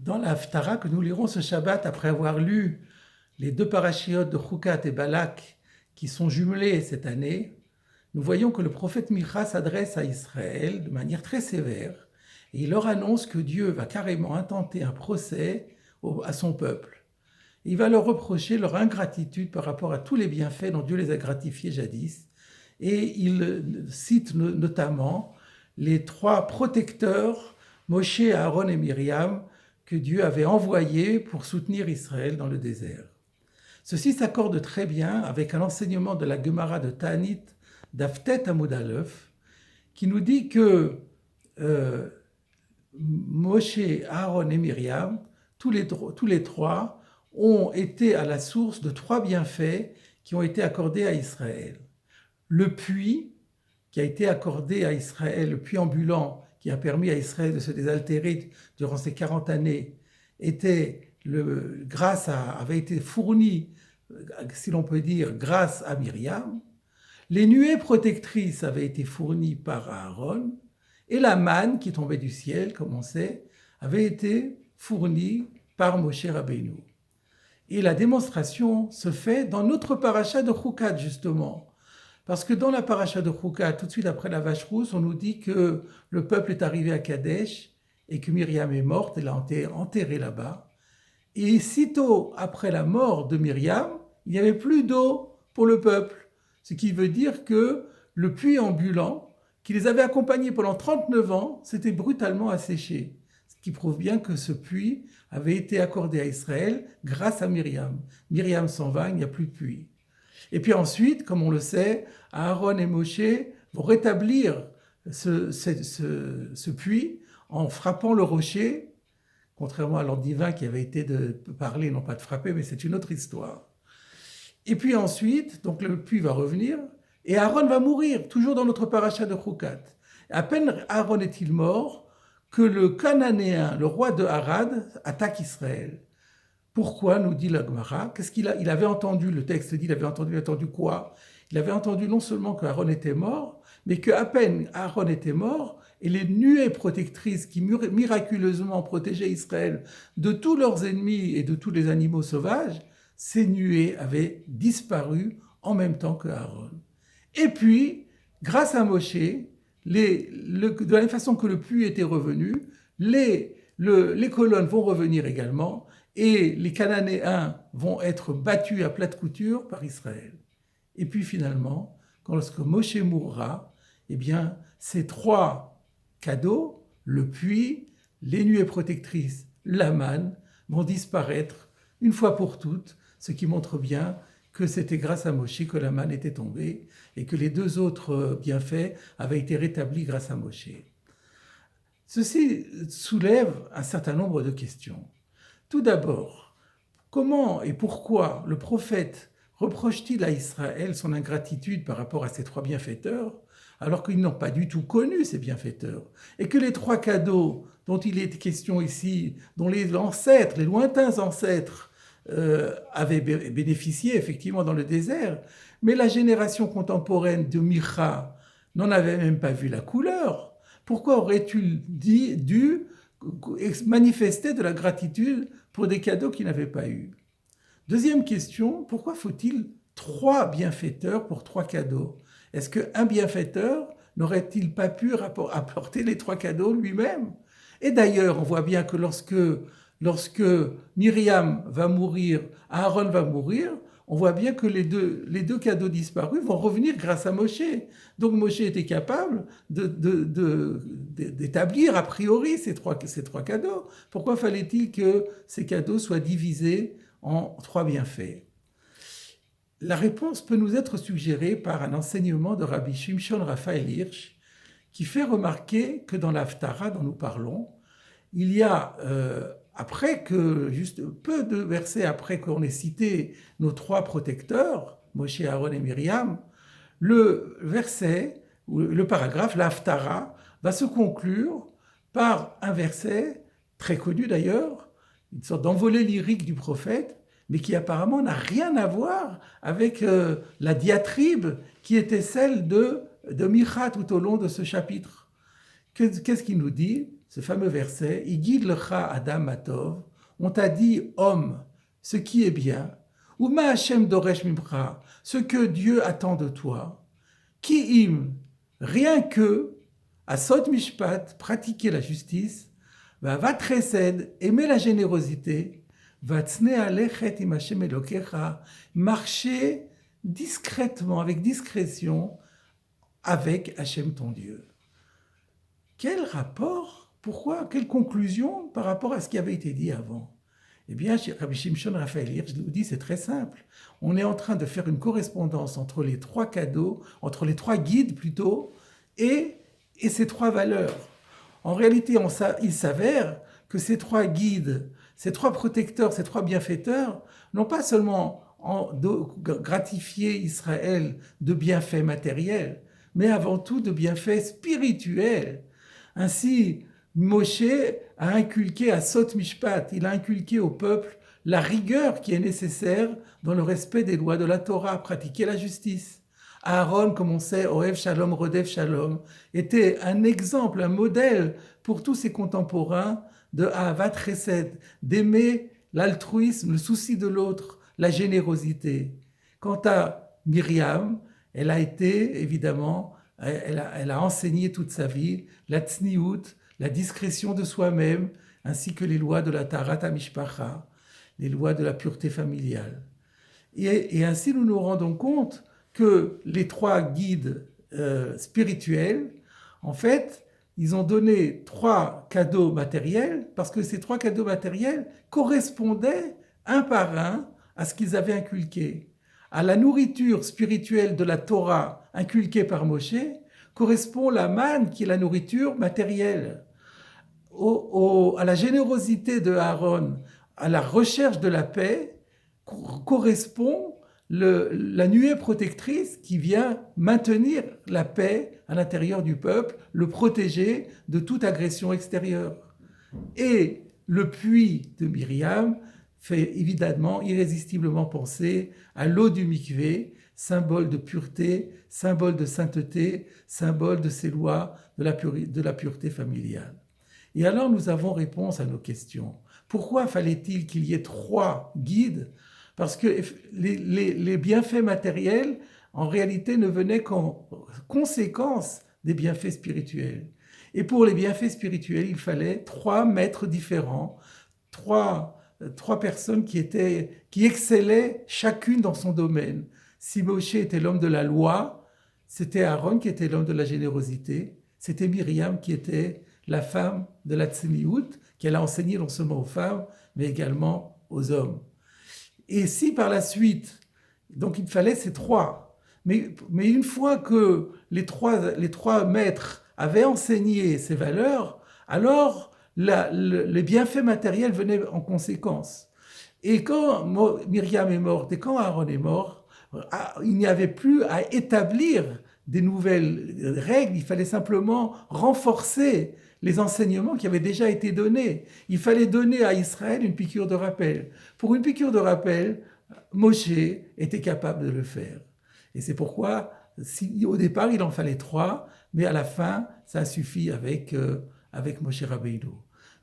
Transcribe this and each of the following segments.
Dans la Haftara que nous lirons ce Shabbat après avoir lu les deux parachiotes de Chukat et Balak qui sont jumelés cette année, nous voyons que le prophète Micha s'adresse à Israël de manière très sévère et il leur annonce que Dieu va carrément intenter un procès à son peuple. Il va leur reprocher leur ingratitude par rapport à tous les bienfaits dont Dieu les a gratifiés jadis. Et il cite notamment les trois protecteurs, Moshe, Aaron et Myriam, que Dieu avait envoyés pour soutenir Israël dans le désert. Ceci s'accorde très bien avec un enseignement de la Gemara de Ta'anit, d'Aftet Amud Aleph, qui nous dit que Moshe, Aaron et Myriam, tous les trois, ont été à la source de trois bienfaits qui ont été accordés à Israël. Le puits qui a été accordé à Israël, le puits ambulant qui a permis à Israël de se désaltérer durant ces 40 années, avait été fourni, si l'on peut dire, grâce à Myriam. Les nuées protectrices avaient été fournies par Aaron, et la manne qui tombait du ciel, comme on sait, avait été fournie par Moshe Rabbeinu. Et la démonstration se fait dans notre paracha de Chukat, justement. Parce que dans la paracha de Chukat, tout de suite après la vache rousse, on nous dit que le peuple est arrivé à Kadesh et que Myriam est morte, elle a été enterrée là-bas. Et sitôt après la mort de Myriam, il n'y avait plus d'eau pour le peuple. Ce qui veut dire que le puits ambulant, qui les avait accompagnés pendant 39 ans, s'était brutalement asséché. Ce qui prouve bien que ce puits avait été accordé à Israël grâce à Myriam. Myriam s'en va, il n'y a plus de puits. Et puis ensuite, comme on le sait, Aaron et Moshe vont rétablir ce puits en frappant le rocher, contrairement à l'ordre divin qui avait été de parler, non pas de frapper, mais c'est une autre histoire. Et puis ensuite, donc le puits va revenir, et Aaron va mourir, toujours dans notre paracha de Chukat. À peine Aaron est-il mort que le Cananéen, le roi de Harad, attaque Israël. Pourquoi, nous dit la Gemara? Qu'est-ce qu'il avait entendu? Le texte dit, il avait entendu quoi? Il avait entendu non seulement qu'Aaron était mort, mais qu'à peine Aaron était mort, et les nuées protectrices qui miraculeusement protégeaient Israël de tous leurs ennemis et de tous les animaux sauvages, ces nuées avaient disparu en même temps que Aaron. Et puis, grâce à Moshe, de la même façon que le puits était revenu, les colonnes vont revenir également, et les Cananéens vont être battus à plate couture par Israël. Et puis finalement, lorsque Moshe mourra, eh bien, ces trois cadeaux, le puits, les nuées protectrices, la manne, vont disparaître une fois pour toutes, ce qui montre bien que c'était grâce à Moshe que la manne était tombée et que les deux autres bienfaits avaient été rétablis grâce à Moshe. Ceci soulève un certain nombre de questions. Tout d'abord, comment et pourquoi le prophète reproche-t-il à Israël son ingratitude par rapport à ces trois bienfaiteurs, alors qu'ils n'ont pas du tout connu ces bienfaiteurs, et que les trois cadeaux dont il est question ici, dont les lointains ancêtres avaient bénéficié effectivement dans le désert, mais la génération contemporaine de Micha n'en avait même pas vu la couleur. Pourquoi aurait-il dû manifester de la gratitude pour des cadeaux qu'il n'avait pas eus? Deuxième question, pourquoi faut-il trois bienfaiteurs pour trois cadeaux? Est-ce qu'un bienfaiteur n'aurait-il pas pu apporter les trois cadeaux lui-même? Et d'ailleurs, on voit bien que lorsque Myriam va mourir, Aaron va mourir, on voit bien que les deux cadeaux disparus vont revenir grâce à Moshe. Donc Moshe était capable d'établir a priori ces trois cadeaux. Pourquoi fallait-il que ces cadeaux soient divisés en trois bienfaits? La réponse peut nous être suggérée par un enseignement de Rabbi Shimshon Raphaël Hirsch qui fait remarquer que dans l'Haftara dont nous parlons, il y a, juste peu de versets après qu'on ait cité nos trois protecteurs, Moshe, Aaron et Myriam, le verset, ou le paragraphe, l'Haftara, va se conclure par un verset très connu d'ailleurs, une sorte d'envolée lyrique du prophète, mais qui apparemment n'a rien à voir avec la diatribe qui était celle de Micha tout au long de ce chapitre. Qu'est-ce qu'il nous dit? ce fameux verset, Igid lecha Adam Matov, on t'a dit homme, ce qui est bien, ou ma Hashem doresh mimcha, ce que Dieu attend de toi, ki im, rien que, asot mishpat, pratiquer la justice, va tresed, aimer la générosité, va tsne alechet im Hashem elokecha, marcher discrètement, avec discrétion, avec Hashem ton Dieu. Quel rapport, pourquoi, quelle conclusion par rapport à ce qui avait été dit avant? Eh bien, chez Rabbi Shimshon Raphaël Hirsch, je vous dis, c'est très simple. On est en train de faire une correspondance entre les trois cadeaux, entre les trois guides plutôt, et ces trois valeurs. En réalité, il s'avère que ces trois guides, ces trois protecteurs, ces trois bienfaiteurs, n'ont pas seulement gratifié Israël de bienfaits matériels, mais avant tout de bienfaits spirituels. Ainsi, Moshe a inculqué à Sot Mishpat, il a inculqué au peuple la rigueur qui est nécessaire dans le respect des lois de la Torah, pratiquer la justice. Aaron, comme on sait, Ohev Shalom, Rodev Shalom, était un exemple, un modèle pour tous ses contemporains de Ahavat Chesed, d'aimer l'altruisme, le souci de l'autre, la générosité. Quant à Myriam, elle a été, évidemment, elle a enseigné toute sa vie la tzniout, la discrétion de soi-même, ainsi que les lois de la Tarat HaMishpacha, les lois de la pureté familiale. Et ainsi, nous nous rendons compte que les trois guides spirituels, en fait, ils ont donné trois cadeaux matériels, parce que ces trois cadeaux matériels correspondaient un par un à ce qu'ils avaient inculqué. À la nourriture spirituelle de la Torah inculquée par Moshe, correspond la manne qui est la nourriture matérielle. À la générosité de Aaron, à la recherche de la paix, correspond la nuée protectrice qui vient maintenir la paix à l'intérieur du peuple, le protéger de toute agression extérieure. Et le puits de Myriam fait évidemment irrésistiblement penser à l'eau du mikvé, symbole de pureté, symbole de sainteté, symbole de ces lois de la pureté familiale. Et alors nous avons réponse à nos questions. Pourquoi fallait-il qu'il y ait trois guides? Parce que les bienfaits matériels, en réalité, ne venaient qu'en conséquence des bienfaits spirituels. Et pour les bienfaits spirituels, il fallait trois maîtres différents, trois personnes qui excellaient chacune dans son domaine. Si Moshe était l'homme de la loi, c'était Aaron qui était l'homme de la générosité, c'était Myriam qui était la femme de la tzniout, qu'elle a enseigné non seulement aux femmes, mais également aux hommes. Et si par la suite, donc il fallait ces trois, mais une fois que les trois maîtres avaient enseigné ces valeurs, alors les bienfaits matériels venaient en conséquence. Et quand Myriam est morte et quand Aaron est mort, il n'y avait plus à établir des nouvelles règles, il fallait simplement renforcer les enseignements qui avaient déjà été donnés. Il fallait donner à Israël une piqûre de rappel. Pour une piqûre de rappel, Moshe était capable de le faire. Et c'est pourquoi, au départ, il en fallait trois, mais à la fin, ça suffit avec Moshe Rabbeinu.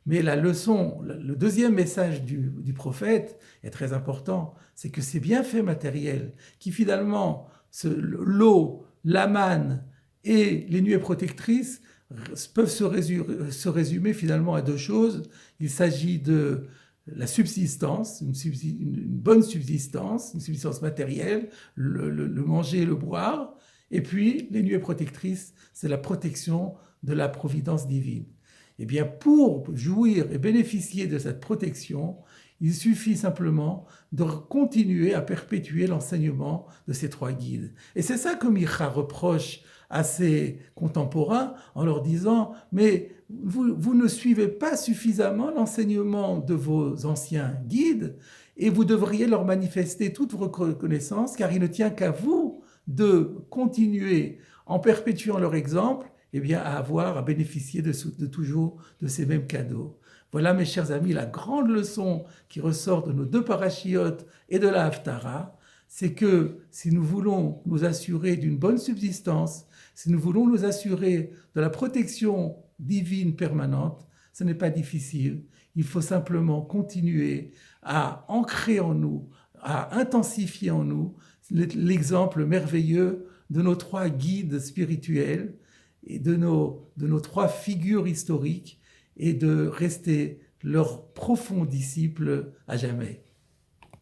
Mais la leçon, le deuxième message du prophète est très important, c'est que ces bienfaits matériels qui finalement, l'eau, la manne et les nuées protectrices peuvent se résumer finalement à deux choses. Il s'agit de la subsistance, une bonne subsistance, une subsistance matérielle, le manger et le boire, et puis les nuées protectrices, c'est la protection de la providence divine. Eh bien, pour jouir et bénéficier de cette protection, il suffit simplement de continuer à perpétuer l'enseignement de ces trois guides. Et c'est ça que Micha reproche à ses contemporains en leur disant « Mais vous ne suivez pas suffisamment l'enseignement de vos anciens guides et vous devriez leur manifester toute votre reconnaissance car il ne tient qu'à vous de continuer en perpétuant leur exemple eh bien, à bénéficier de toujours de ces mêmes cadeaux. » Voilà, mes chers amis, la grande leçon qui ressort de nos deux parachiotes et de la Haftara, c'est que si nous voulons nous assurer d'une bonne subsistance, si nous voulons nous assurer de la protection divine permanente, ce n'est pas difficile. Il faut simplement continuer à ancrer en nous, à intensifier en nous l'exemple merveilleux de nos 3 guides spirituels et de nos 3 figures historiques et de rester leurs profonds disciples à jamais.